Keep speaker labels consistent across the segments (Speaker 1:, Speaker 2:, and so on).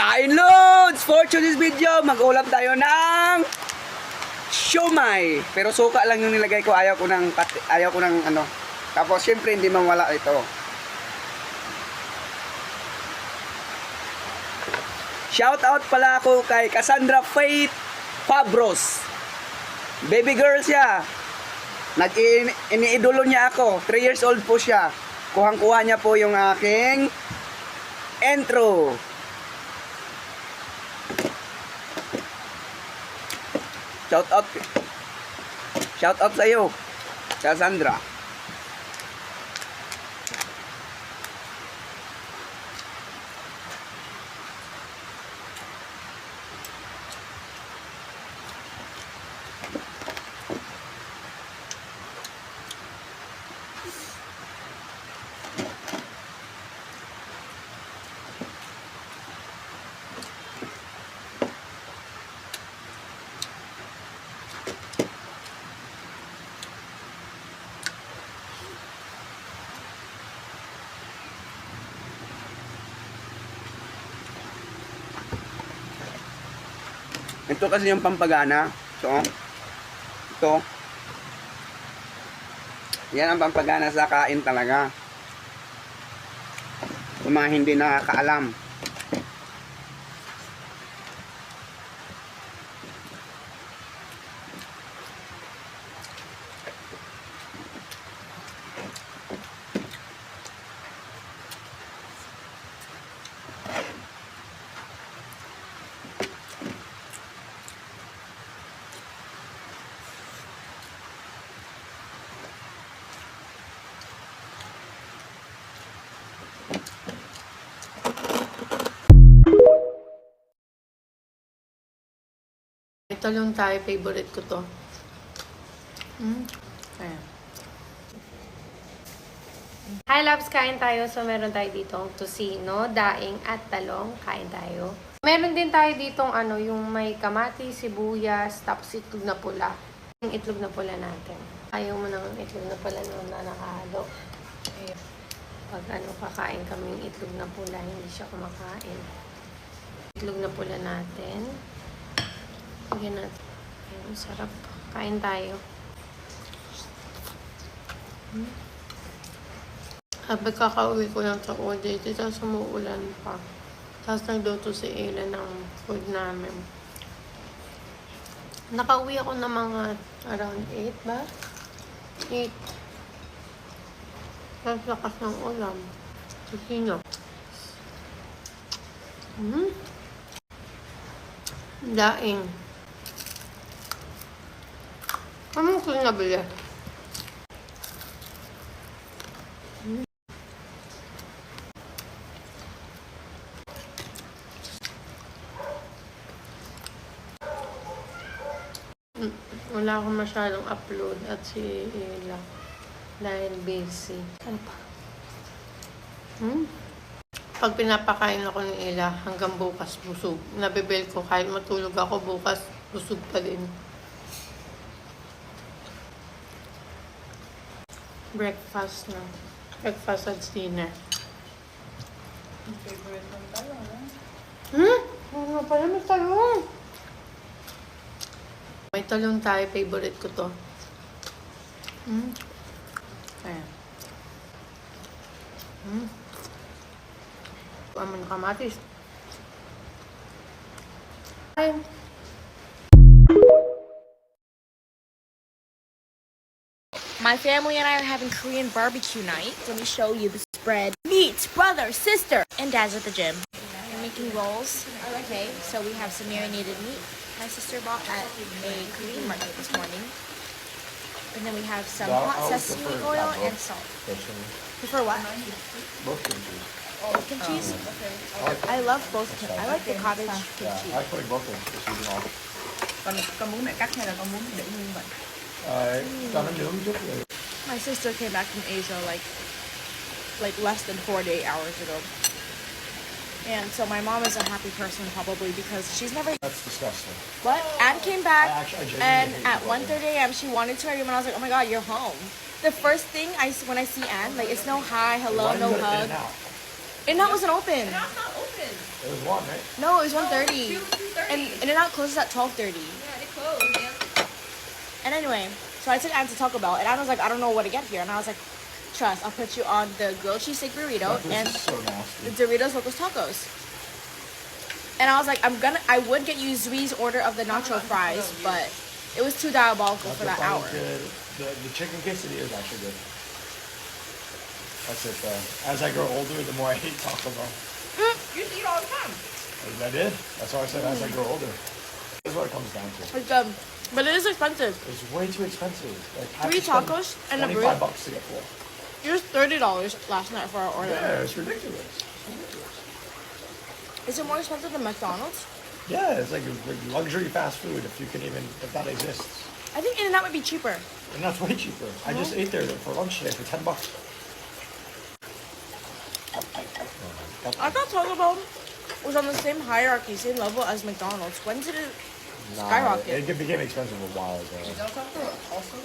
Speaker 1: Kain loads! For today's video, mag-ulam tayo ng siomai. Pero suka lang yung nilagay ko, ayaw ko ng ano. Tapos syempre hindi mawala ito. Shout out pala ako kay Cassandra Faith Fabros. Baby girl siya. Iniidolo niya ako. 3 years old po siya. Kuhang-kuha niya po yung aking intro. Shout out sa iyo, Cassandra. Ito kasi yung pampagana. So, ito. Yan ang pampagana sa kain talaga. Yung mga hindi nakakaalam.
Speaker 2: Ito yung Thai, favorite ko to. Ayan. Hi loves, kain tayo. So meron tayo dito tusino, daing at talong. Kain tayo. Meron din tayo ditong ano, yung may kamatis, sibuyas, tapos itlog na pula. Yung itlog na pula natin. Ayaw mo ng itlog na pula na nakahalo. Eh, pag ano, kakain kaming itlog na pula, hindi siya kumakain. Itlog na pula natin. Bigyan natin. Ayan, sarap. Kain tayo. Habang kakauwi ko lang sa OJT, tapos umuulan pa. Tapos nagluto si Ella ng food namin. Nakauwi ako ng mga around 8 ba? 8. Tapos lakas ng ulam. Tusino. Daing. Ano ko nabili? Wala akong masyadong upload at si Ella dahil busy. Ano pa? Pag pinapakain ako ni Ella hanggang bukas busog. Nabibel ko kahit matulog ako bukas busog pa din. Breakfast na. Breakfast at dinner.
Speaker 3: Favorite ng talong, ha?
Speaker 2: Oo nga pala, may talong. May talong tayo. Favorite ko to. Ayan. Aman kamatis. Ayan.
Speaker 4: My family and I are having Korean barbecue night. Let me show you the spread. Meet, brother, sister, and dad's at the gym. We're making rolls. Okay, so we have some marinated meat. My sister bought at a Korean market this morning. And then we have some hot sesame oil and salt. Prefer what?
Speaker 3: Both kimchi.
Speaker 4: Both kimchis? I love both. I like the cottage kimchi.
Speaker 3: I put both in, just use them all.
Speaker 5: Con muốn mẹ cắt hay là con muốn để nguyên vậy?
Speaker 3: Cho nó nướng chút rồi.
Speaker 4: My sister came back from Asia like less than 4 to 8 hours ago. And so my mom is a happy person probably because she's never...
Speaker 3: That's disgusting.
Speaker 4: What? Anne came back
Speaker 3: I genuinely
Speaker 4: and
Speaker 3: hate
Speaker 4: at
Speaker 3: doing
Speaker 4: 1:30 a.m. she wanted to her room and I was like, oh my god, you're home. The first thing when I see Anne, like it's no hi, hello,
Speaker 3: Why do
Speaker 4: no
Speaker 3: you go to
Speaker 4: hug.
Speaker 3: In-N-Out?
Speaker 4: In-N-Out wasn't open.
Speaker 5: Not open.
Speaker 3: It was one, right?
Speaker 4: No, it was 1:30. And In-N-Out closes at 12:30.
Speaker 5: Yeah, they close, man.
Speaker 4: And anyway, so I took Anne to Taco Bell, and Anne was like, I don't know what to get here. And I was like, trust, I'll put you on the grilled cheese steak burrito
Speaker 3: This
Speaker 4: and
Speaker 3: is so nasty.
Speaker 4: the Doritos Locos Tacos. And I was like, I would get you Zui's order of the nacho fries, but it was too diabolical for that hour.
Speaker 3: Good. The chicken quesadilla is actually good. That's it though. As I grow older, the more I hate Taco Bell.
Speaker 5: You used to eat all the time.
Speaker 3: I did. That's why I said as I grow older. This is what it comes down to.
Speaker 4: It's but it is expensive.
Speaker 3: It's way too expensive. Like, I have
Speaker 4: 3
Speaker 3: to spend
Speaker 4: tacos and a
Speaker 3: 25
Speaker 4: burrito.
Speaker 3: bucks to get full.
Speaker 4: It was $30 last night for our order.
Speaker 3: Yeah, it's ridiculous.
Speaker 4: Is it more expensive than McDonald's?
Speaker 3: Yeah, it's like luxury fast food if that exists.
Speaker 4: I think In-N-Out might be cheaper.
Speaker 3: And that's way cheaper. I just ate there for lunch today for 10 bucks.
Speaker 4: I thought Taco Bell was on the same hierarchy, same level as McDonald's. When did it skyrocket?
Speaker 3: It became expensive a while ago.
Speaker 5: Del Taco also?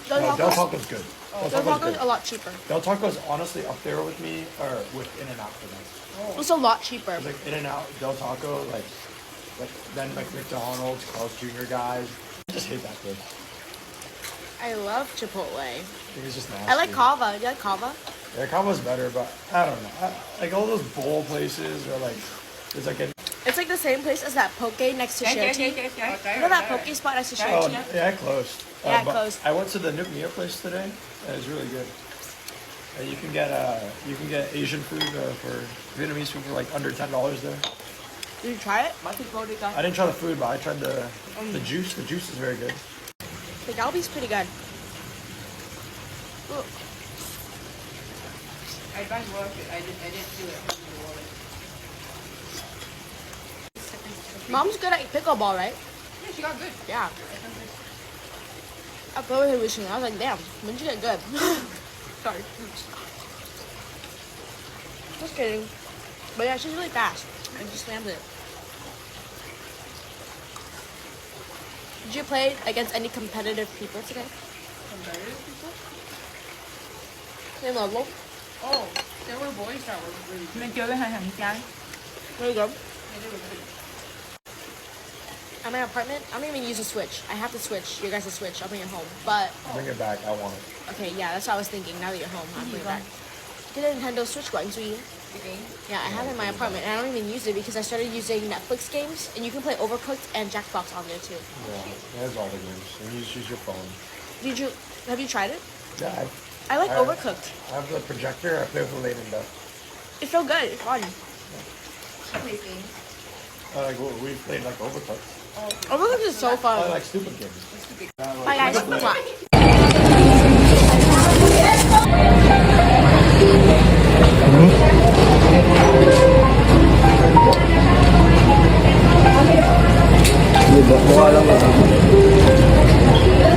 Speaker 4: Del
Speaker 3: No, Del
Speaker 4: Taco's,
Speaker 3: Taco's good.
Speaker 4: Del Taco's a lot cheaper.
Speaker 3: Del Taco's honestly up there with me, or with In-N-Out for me.
Speaker 4: It's a lot cheaper.
Speaker 3: It's like In-N-Out, Del Taco, then like McDonald's, Carl's Jr. guys. I just hate that place.
Speaker 4: I love Chipotle.
Speaker 3: I think it's just nasty.
Speaker 4: I like Kava. Do you like Kava?
Speaker 3: Yeah, Kava's better, but I don't know. Like all those bowl places are like, there's like
Speaker 4: It's like the same place as that Poke next to Share-Tea. You know that Poke spot next to
Speaker 3: oh,
Speaker 4: Share-Tea?
Speaker 3: yeah, it closed.
Speaker 4: Yeah, it
Speaker 3: but
Speaker 4: closed.
Speaker 3: I went to the Nook Mia place today. And it's really good. You can get Asian food for Vietnamese food for like under $10 there.
Speaker 4: Did you try it?
Speaker 3: I didn't try the food, but I tried the juice. The juice is very good.
Speaker 4: The Galbi's pretty good. Ooh.
Speaker 5: I tried to watch it. I didn't do it.
Speaker 4: Mom's good at pickleball, right?
Speaker 5: Yeah, she got good.
Speaker 4: Yeah. I played with her recently. I was like, damn, when did you get good? Sorry. Just kidding. But yeah, she's really fast. And she slams it. Did you play against any competitive people today?
Speaker 5: Competitive people?
Speaker 4: Same level?
Speaker 5: Oh, there were boys that were really good. Mình chơi với hai thằng trai.
Speaker 4: There you go.
Speaker 5: Yeah, they were good.
Speaker 4: At my apartment, I don't even use a Switch. I have to switch. You guys to switch. I'll bring it home. But,
Speaker 3: Bring it back. I want it.
Speaker 4: okay, yeah, that's what I was thinking. Now that you're home, I'll bring it back. Get a Nintendo Switch going, sweetie.
Speaker 5: The game.
Speaker 4: Yeah, I have it in my apartment, and I don't even use it because I started using Netflix games, and you can play Overcooked and Jackbox on there too.
Speaker 3: Yeah, there's all the games. And you just use your phone.
Speaker 4: Have you tried it?
Speaker 3: Yeah,
Speaker 4: I like
Speaker 3: I-
Speaker 4: Overcooked.
Speaker 3: I have the projector. I play with the late and Beth.
Speaker 4: It's so good. It's fun.
Speaker 5: Play games.
Speaker 3: Like we played like Overcooked.
Speaker 4: Overcooked is so
Speaker 3: I
Speaker 4: fun.
Speaker 3: like stupid games.
Speaker 4: Bye guys. Mwah.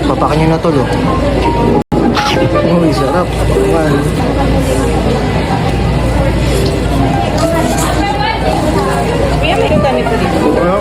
Speaker 6: Papakin nyo na to, lo. Uy, sarap. Ayan.
Speaker 5: Kuya, meron kami po dito.
Speaker 6: Ano?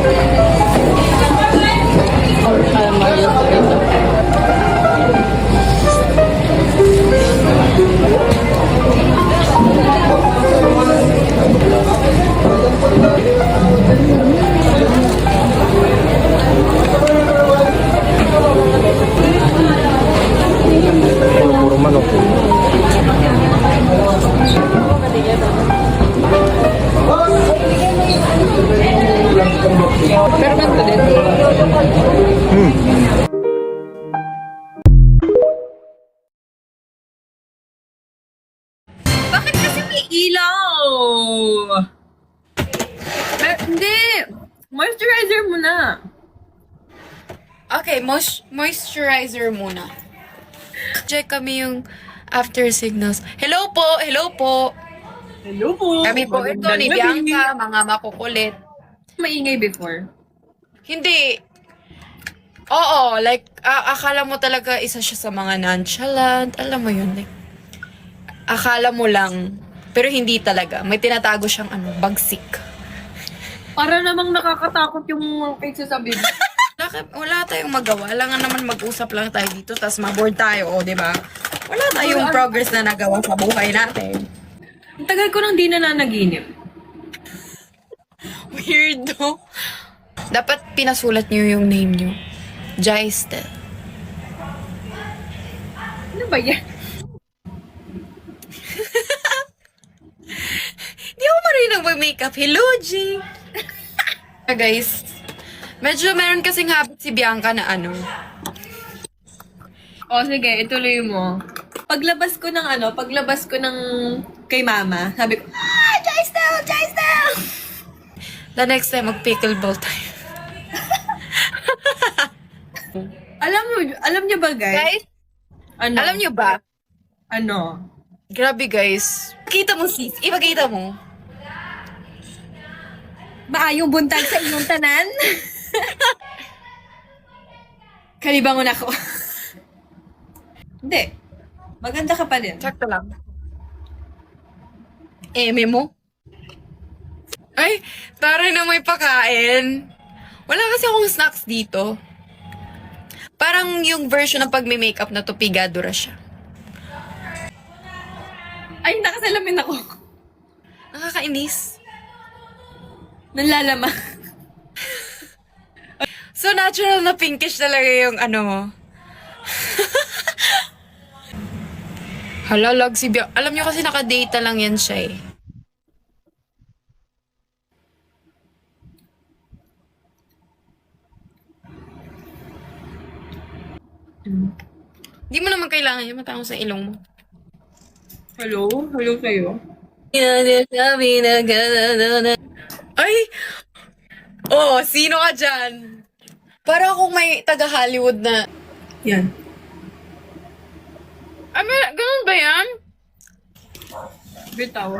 Speaker 6: Puro manok.
Speaker 5: Pero ganito din. Bakit kasi may ilaw? Hindi! Moisturizer mo na.
Speaker 2: Okay, moisturizer muna. Check kami yung after signals. Hello po! Hello po!
Speaker 5: Hello po!
Speaker 2: Kami po ito ni Bianca, mga makukulit.
Speaker 5: Maingay before.
Speaker 2: Hindi. Oo, like, akala mo talaga isa siya sa mga nonchalant. Alam mo yun, like, akala mo lang. Pero hindi talaga. May tinatago siyang bagsik.
Speaker 5: Para namang nakakatakot yung pagsasabi.
Speaker 2: Wala tayong magawa. Wala nga naman mag-usap lang tayo dito, tapos maboard tayo, o, di ba? Wala tayong progress na nagawa sa buhay natin.
Speaker 5: Ang tagal ko nang di nananaginip.
Speaker 7: Weirdo. Dapat pinasulat niyo yung name niyo. Jaistel.
Speaker 2: Ano ba yan?
Speaker 7: Di ako marunong mag-makeup. Hello, G! Guys, medyo meron kasing habit si Bianca na ano.
Speaker 5: O, sige, ituloy mo. Paglabas ko ng kay mama, sabi ko, Jaistel!
Speaker 7: The next time, mag-pickleball tayo.
Speaker 5: Alam niyo ba, guys?
Speaker 7: Guys,
Speaker 5: Ano?
Speaker 7: alam niyo ba?
Speaker 5: Ano?
Speaker 7: Grabe, guys. Ipakita mo, sis. Ipakita mo.
Speaker 5: Maayong buntag sa inyong tanan? Kalibangon ako. Hindi. Maganda ka pa din.
Speaker 7: Sakto lang. Eme mo? Ay, taray na may pakain. Wala kasi akong snacks dito. Parang yung version ng pag-makeup na to, pigadura siya.
Speaker 5: Ay, nakasalamin ako.
Speaker 7: Nakakainis.
Speaker 5: Nanlalama.
Speaker 7: So, natural na pinkish talaga yung ano mo. Halalag si Bia. Alam nyo kasi nakadata lang yan siya eh. Di mo naman kailangan yung matangos sa ilong mo.
Speaker 5: Hello? Hello kayo?
Speaker 7: Ay! Oh, sino ka dyan? Para akong may taga-Hollywood na...
Speaker 5: Yan.
Speaker 7: Ganun ba yan?
Speaker 5: Bitaw.